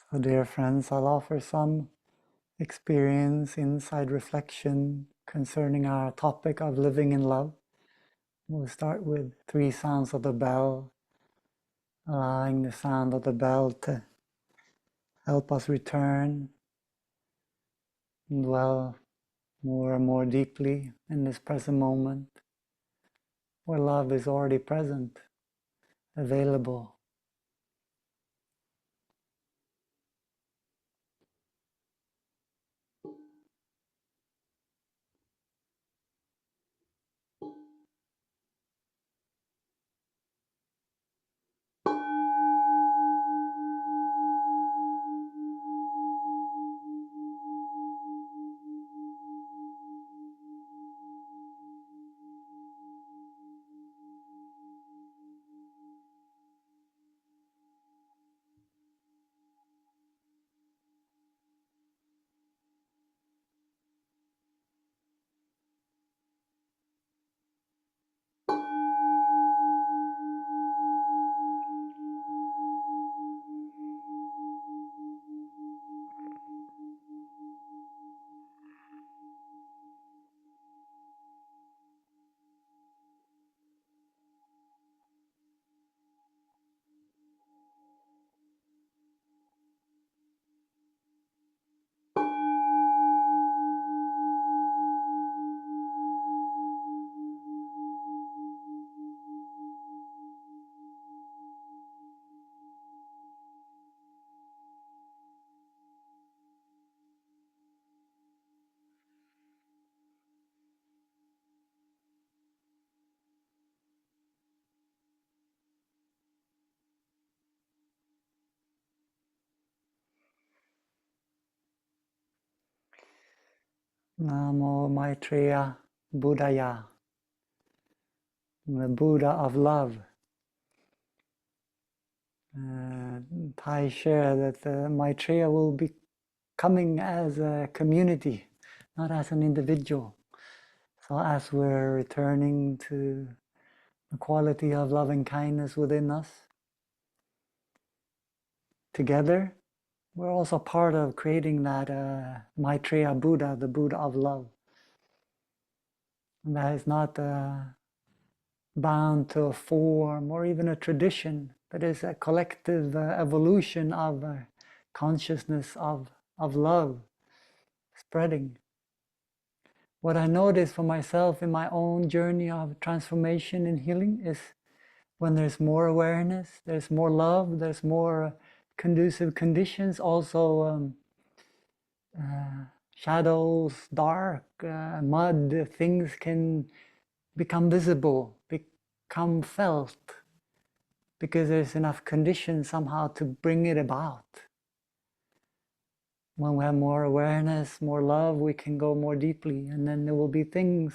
So, dear friends, I'll offer some experience, insight, reflection concerning our topic of living in love. We'll start with 3 sounds of the bell, allowing the sound of the bell to help us return and dwell more and more deeply in this present moment, where love is already present, available. Namo Maitreya Buddhaya, the Buddha of love. Thai share that Maitreya will be coming as a community, not as an individual. So as we're returning to the quality of loving kindness within us, together, we're also part of creating that Maitreya Buddha, the Buddha of love. And that is not bound to a form or even a tradition, but is a collective evolution of consciousness of love spreading. What I notice for myself in my own journey of transformation and healing is when there's more awareness, there's more love, there's more conducive conditions, also shadows, dark, mud, things can become visible, become felt, because there's enough conditions somehow to bring it about. When we have more awareness, more love, we can go more deeply, and then there will be things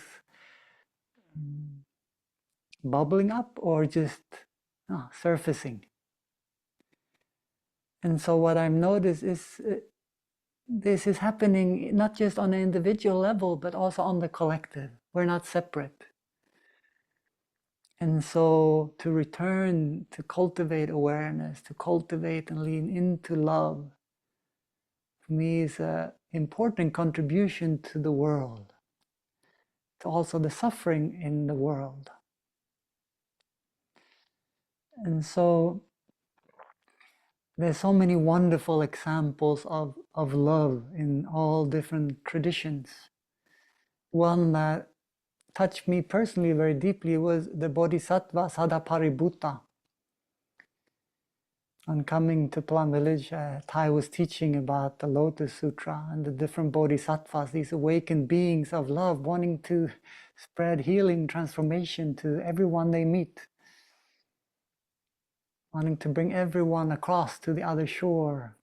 bubbling up or just surfacing. And so what I've noticed is this is happening not just on an individual level, but also on the collective. We're not separate. And so to return, to cultivate awareness, to cultivate and lean into love, for me is an important contribution to the world, to also the suffering in the world. And so there's so many wonderful examples of love in all different traditions. One that touched me personally very deeply was the Bodhisattva Sadaparibhutta. On coming to Plum Village, Thai was teaching about the Lotus Sutra and the different bodhisattvas, these awakened beings of love, wanting to spread healing, transformation to everyone they meet, wanting to bring everyone across to the other shore.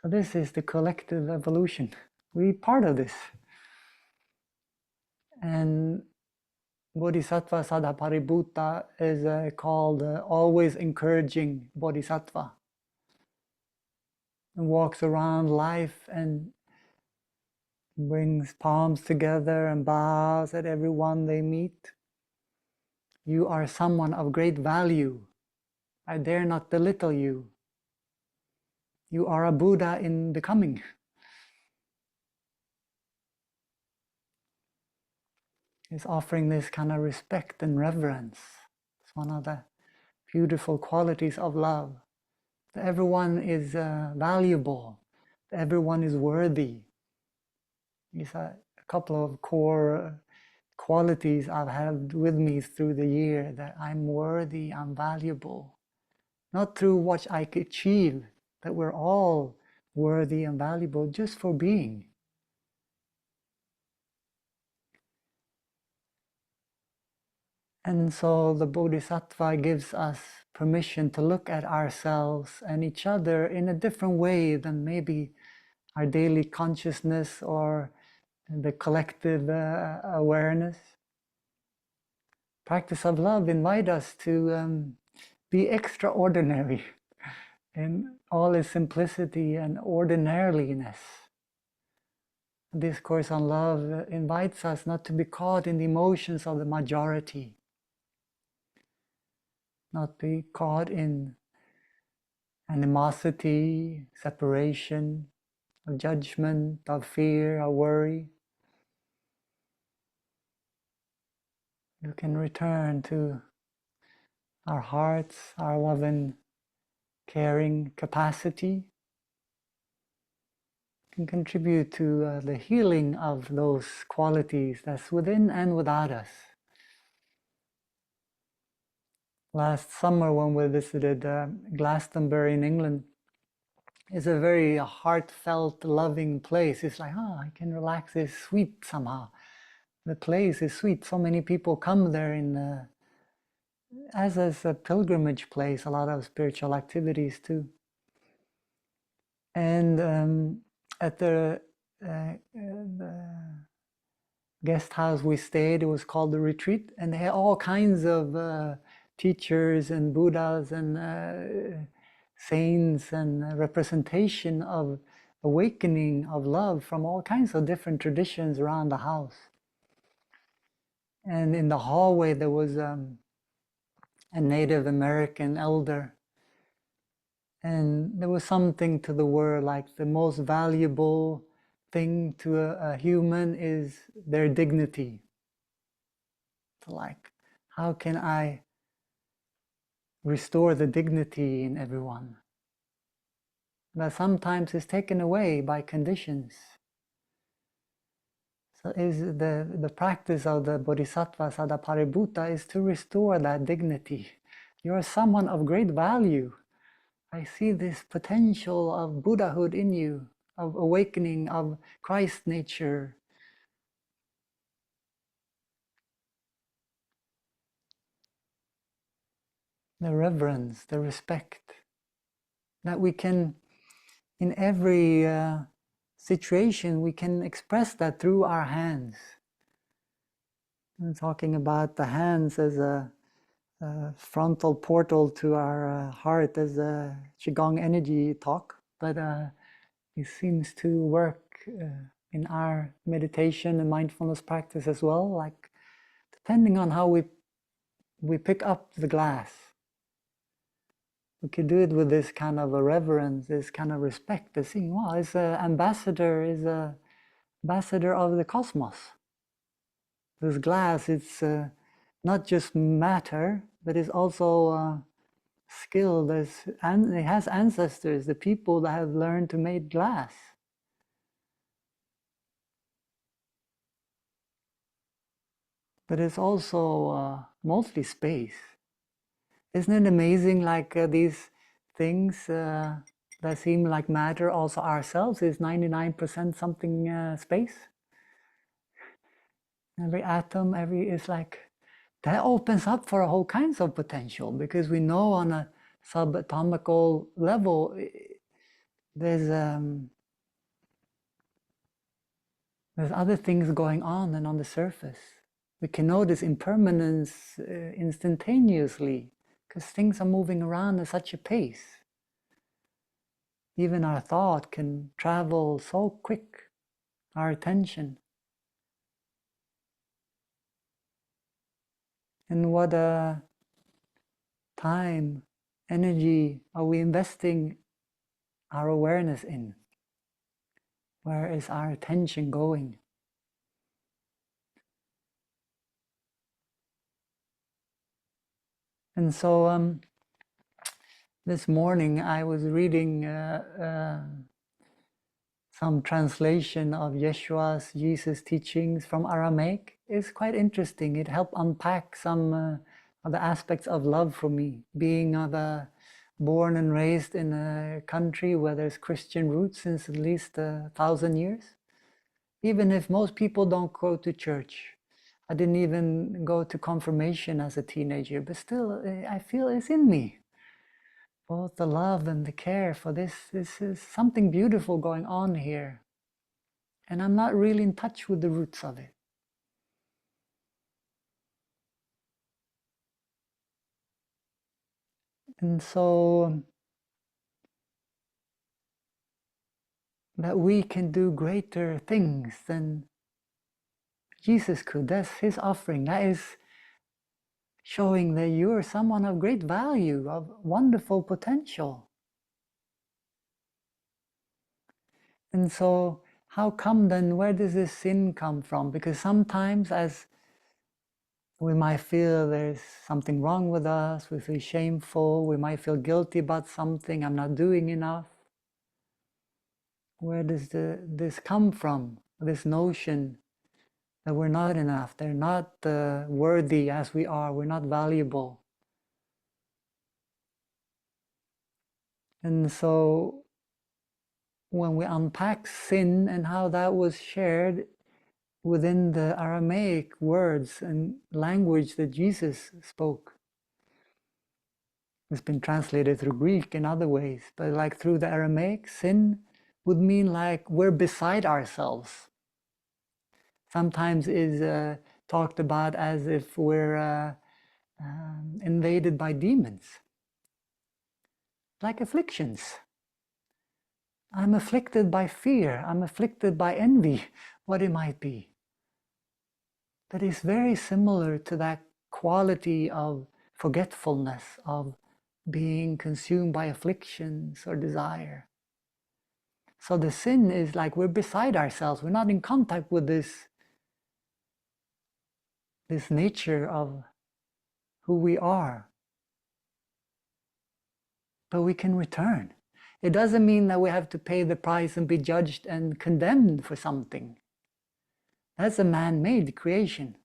So this is the collective evolution. We're part of this. And Bodhisattva Sadaparibhutta is called always encouraging Bodhisattva, and walks around life and brings palms together and bows at everyone they meet. You are someone of great value. I dare not belittle you. You are a Buddha in becoming. Is offering this kind of respect and reverence. It's one of the beautiful qualities of love. That everyone is valuable. That everyone is worthy. These are a couple of core qualities I've had with me through the year, that I'm worthy, I'm valuable. Not through what I could achieve, that we're all worthy and valuable just for being. And so the Bodhisattva gives us permission to look at ourselves and each other in a different way than maybe our daily consciousness or the collective awareness. Practice of love invite us to be extraordinary in all its simplicity and ordinariness. This Course on Love invites us not to be caught in the emotions of the majority, not be caught in animosity, separation, of judgment, of fear, of worry. You can return to our hearts, our loving, caring capacity, can contribute to the healing of those qualities that's within and without us. Last summer when we visited Glastonbury in England, it's a very heartfelt, loving place. It's like, I can relax, it's sweet somehow. The place is sweet. So many people come there as a pilgrimage place, a lot of spiritual activities too. And at the guest house we stayed, it was called the Retreat, and they had all kinds of teachers and Buddhas and saints and representation of awakening of love from all kinds of different traditions around the house. And in the hallway there was a Native American elder, and there was something to the word like the most valuable thing to a human is their dignity. So like, how can I restore the dignity in everyone that sometimes is taken away by conditions? So is the practice of the Bodhisattva Sadaparibhutta is to restore that dignity. You're someone of great value. I see this potential of Buddhahood in you, of awakening, of Christ nature. The reverence, the respect, that we can, in every situation, we can express that through our hands. I'm talking about the hands as a frontal portal to our heart, as a Qigong energy talk, but it seems to work in our meditation and mindfulness practice as well, like depending on how we pick up the glass. We could do it with this kind of a reverence, this kind of respect, the seeing, wow, it's an ambassador, is a ambassador of the cosmos. This glass, it's not just matter, but it's also skill. And it has ancestors, the people that have learned to make glass. But it's also mostly space. Isn't it amazing, like these things that seem like matter, also ourselves is 99% something space? Every atom, is like, that opens up for all kinds of potential, because we know on a subatomical level there's other things going on than on the surface. We can notice impermanence instantaneously, because things are moving around at such a pace. Even our thought can travel so quick, our attention. And what time, energy are we investing our awareness in? Where is our attention going? And so this morning I was reading some translation of Yeshua's Jesus teachings from Aramaic. It's quite interesting. It helped unpack some of the aspects of love for me, being born and raised in a country where there's Christian roots since at least 1,000 years. Even if most people don't go to church. I didn't even go to confirmation as a teenager, but still I feel it's in me. Both the love and the care for this. This is something beautiful going on here. And I'm not really in touch with the roots of it. And so that we can do greater things than Jesus could. That's his offering. That is showing that you're someone of great value, of wonderful potential. And so how come then, where does this sin come from? Because sometimes as we might feel there's something wrong with us, we feel shameful, we might feel guilty about something, I'm not doing enough. Where does this come from? This notion that we're not enough, they're not worthy as we are, we're not valuable. And so when we unpack sin and how that was shared within the Aramaic words and language that Jesus spoke, it's been translated through Greek in other ways, but like through the Aramaic, sin would mean like we're beside ourselves. Sometimes is talked about as if we're invaded by demons, like afflictions. I'm afflicted by fear, I'm afflicted by envy, what it might be. That is very similar to that quality of forgetfulness, of being consumed by afflictions or desire. So the sin is like we're beside ourselves, we're not in contact with this nature of who we are. But we can return. It doesn't mean that we have to pay the price and be judged and condemned for something. That's a man-made creation.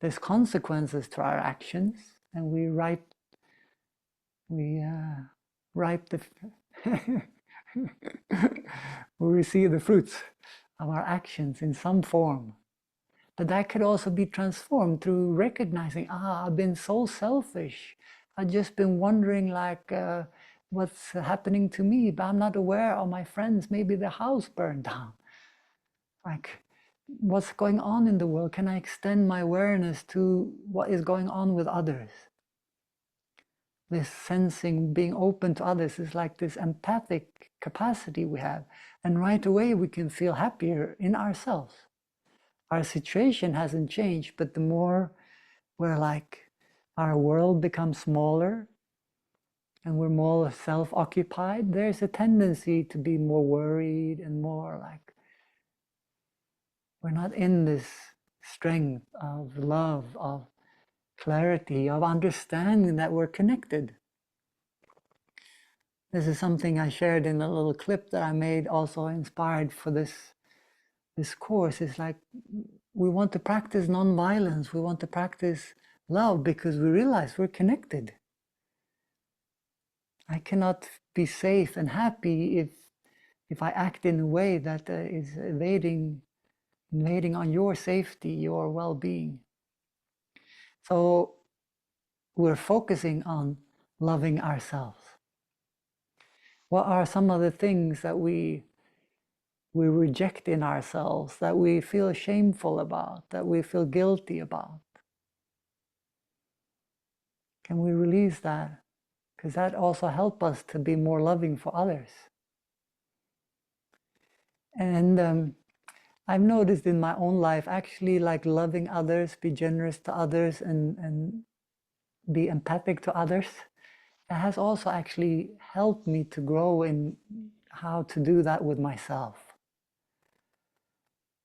There's consequences to our actions, and we receive the fruits of our actions in some form. But that could also be transformed through recognizing, I've been so selfish. I've just been wondering like what's happening to me, but I'm not aware of my friends. Maybe the house burned down. Like, what's going on in the world? Can I extend my awareness to what is going on with others? This sensing, being open to others is like this empathic capacity we have. And right away we can feel happier in ourselves. Our situation hasn't changed, but the more we're like, our world becomes smaller and we're more self-occupied, there's a tendency to be more worried and more like, we're not in this strength of love, of clarity, of understanding that we're connected. This is something I shared in a little clip that I made, also inspired for this course. It's like we want to practice non-violence, we want to practice love because we realize we're connected. I cannot be safe and happy if I act in a way that is invading on your safety, your well-being. So we're focusing on loving ourselves. What are some of the things that we reject in ourselves, that we feel shameful about, that we feel guilty about? Can we release that? Because that also helps us to be more loving for others. And I've noticed in my own life, actually, like loving others, be generous to others, and be empathic to others, it has also actually helped me to grow in how to do that with myself.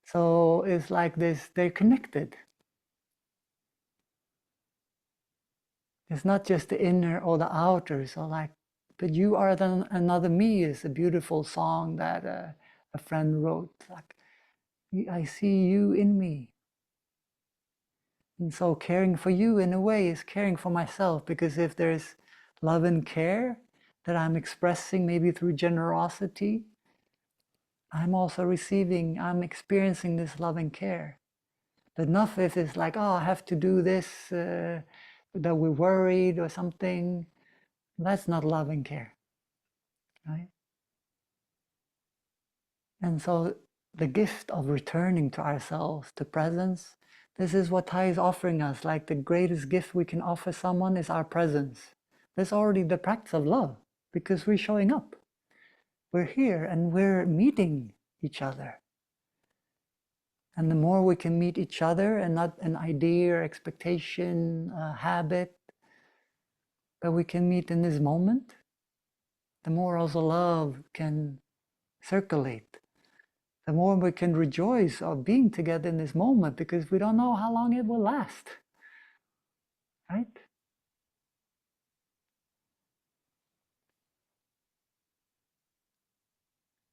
So it's like this, they're connected. It's not just the inner or the outer. So like, but you are then another me is a beautiful song that a friend wrote. Like, I see you in me. And so caring for you in a way is caring for myself, because if there's love and care that I'm expressing maybe through generosity, I'm also receiving, I'm experiencing this love and care. But not if it's like, oh, I have to do this, that we're worried or something. That's not love and care, right? And so the gift of returning to ourselves, to presence, this is what Thai is offering us. Like the greatest gift we can offer someone is our presence. That's already the practice of love, because we're showing up. We're here and we're meeting each other. And the more we can meet each other and not an idea or expectation, habit, but we can meet in this moment, the more also love can circulate. The more we can rejoice of being together in this moment, because we don't know how long it will last, right?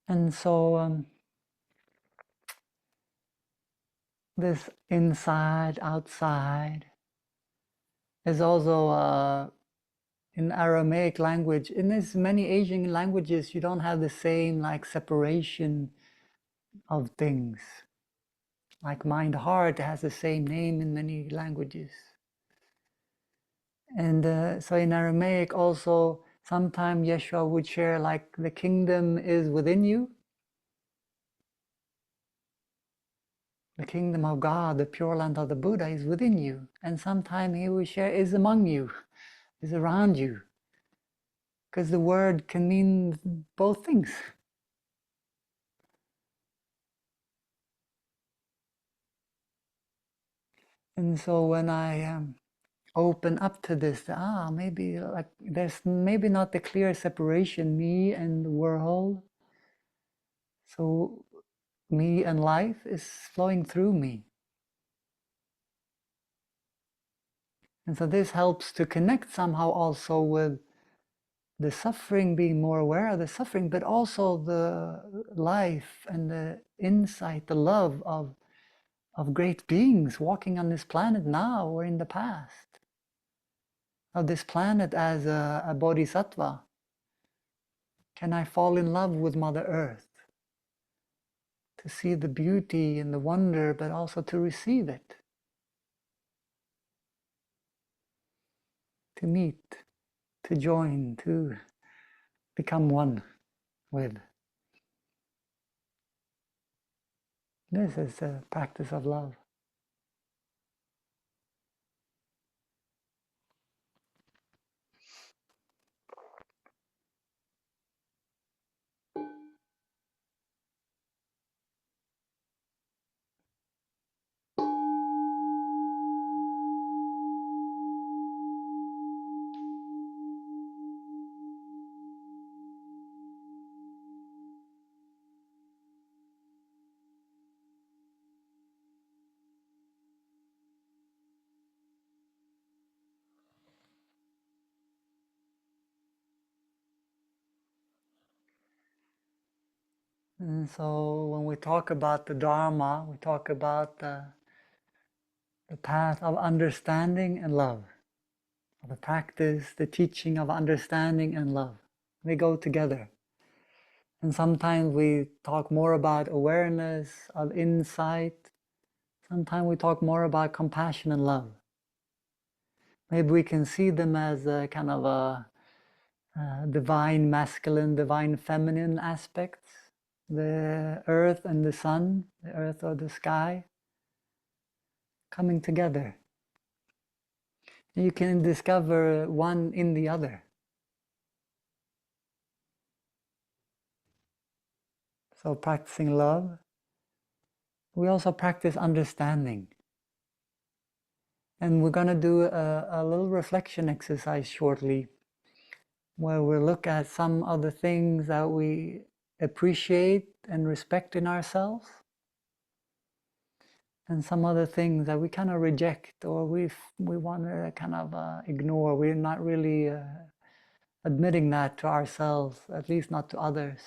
And so this inside, outside is also in Aramaic language. In this many Asian languages, you don't have the same like separation of things. Like mind heart has the same name in many languages. And so in Aramaic also, sometimes Yeshua would share like the kingdom is within you. The kingdom of God, the Pure Land of the Buddha is within you. And sometimes he will share is among you, is around you. Because the word can mean both things. And so when I open up to this, maybe like there's maybe not the clear separation, me and the world. So me and life is flowing through me. And so this helps to connect somehow also with the suffering, being more aware of the suffering, but also the life and the insight, the love of great beings walking on this planet now or in the past. Of this planet as a bodhisattva. Can I fall in love with Mother Earth? To see the beauty and the wonder, but also to receive it. To meet, to join, to become one with. This is the practice of love. And so when we talk about the Dharma, we talk about the path of understanding and love, of the practice, the teaching of understanding and love. They go together. And sometimes we talk more about awareness, of insight. Sometimes we talk more about compassion and love. Maybe we can see them as a kind of a divine masculine, divine feminine aspects. The earth and the sun, the earth or the sky, coming together. You can discover one in the other. So practicing love, we also practice understanding. And we're going to do a little reflection exercise shortly where we look at some of the things that we appreciate and respect in ourselves, and some other things that we kind of reject or we want to kind of ignore. We're not really admitting that to ourselves, at least not to others.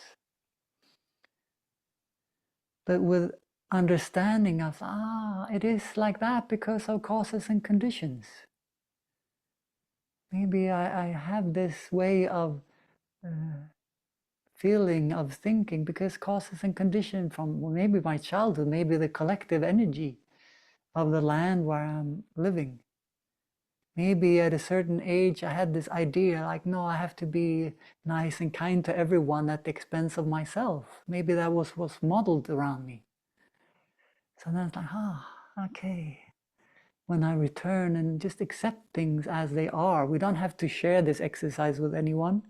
But with understanding of, it is like that because of causes and conditions. Maybe I have this way of feeling, of thinking, because causes and conditions from maybe my childhood, maybe the collective energy of the land where I'm living. Maybe at a certain age I had this idea like, no, I have to be nice and kind to everyone at the expense of myself. Maybe that was modeled around me. So then it's like, okay. When I return and just accept things as they are, we don't have to share this exercise with anyone.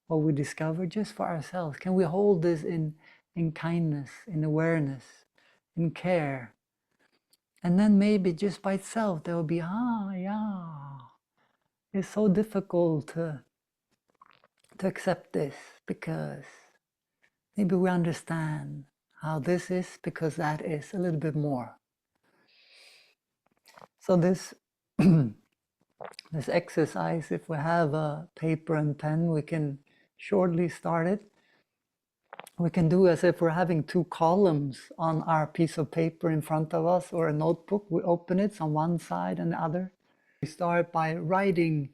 What we discover just for ourselves. Can we hold this in kindness, in awareness, in care? And then maybe just by itself, there will be, yeah, it's so difficult to accept this because maybe we understand how this is because that is a little bit more. So this this exercise, if we have a paper and pen, we can shortly start it. We can do as if we're having two columns on our piece of paper in front of us or a notebook. We open it on one side and the other. We start by writing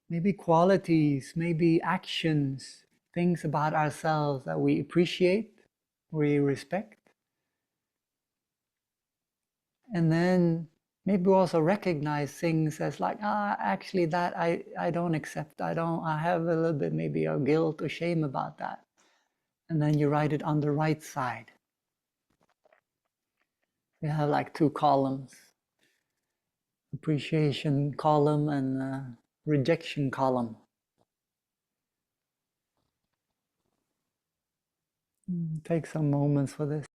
maybe qualities, maybe actions, things about ourselves that we appreciate, we respect. And then maybe we also recognize things as like, actually that I don't accept. I have a little bit maybe of guilt or shame about that. And then you write it on the right side. You have like two columns, appreciation column and rejection column. Take some moments for this.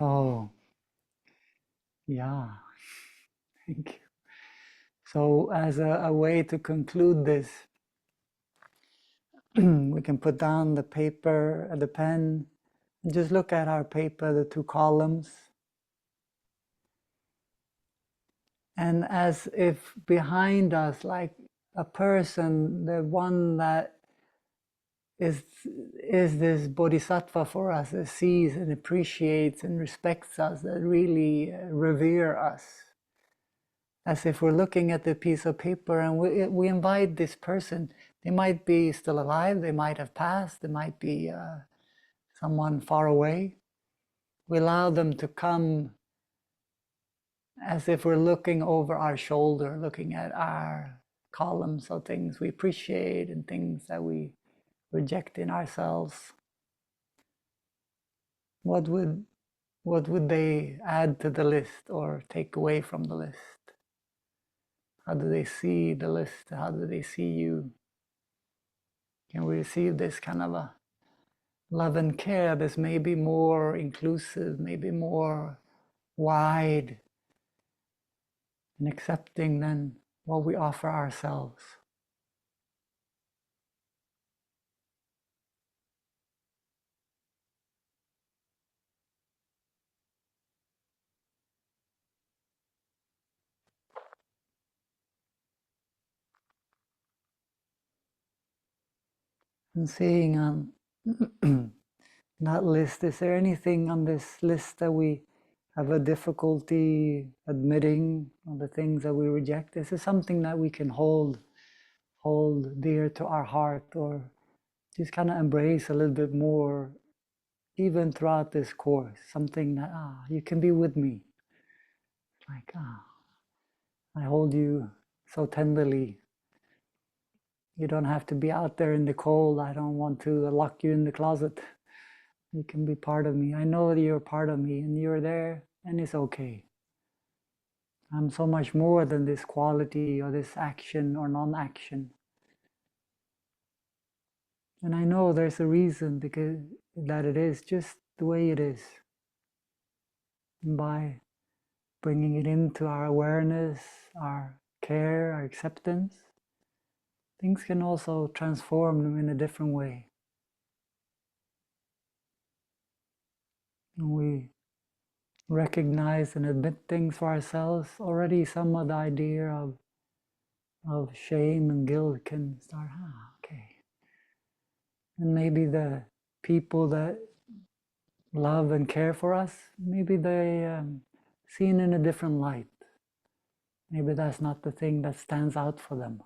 Oh, yeah, thank you. So, as a way to conclude this, we can put down the paper, the pen, and just look at our paper, the two columns, and as if behind us, like a person, the one that is is this bodhisattva for us, that sees and appreciates and respects us, that really revere us. As if we're looking at the piece of paper and we invite this person. They might be still alive, they might have passed, they might be someone far away. We allow them to come as if we're looking over our shoulder, looking at our columns of things we appreciate and things that we reject in ourselves. What would they add to the list or take away from the list? How do they see the list? How do they see you? Can we receive this kind of a love and care that's maybe more inclusive, maybe more wide and accepting than what we offer ourselves? And seeing on that list, is there anything on this list that we have a difficulty admitting, on the things that we reject? Is this something that we can hold dear to our heart, or just kind of embrace a little bit more, even throughout this course? Something that you can be with me, like I hold you so tenderly. You don't have to be out there in the cold. I don't want to lock you in the closet. You can be part of me. I know that you're part of me and you're there, and it's okay. I'm so much more than this quality or this action or non-action. And I know there's a reason because that it is just the way it is. And by bringing it into our awareness, our care, our acceptance, things can also transform them in a different way. And we recognize and admit things for ourselves, already some of the idea of shame and guilt can start, okay. And maybe the people that love and care for us, maybe they seen in a different light. Maybe that's not the thing that stands out for them.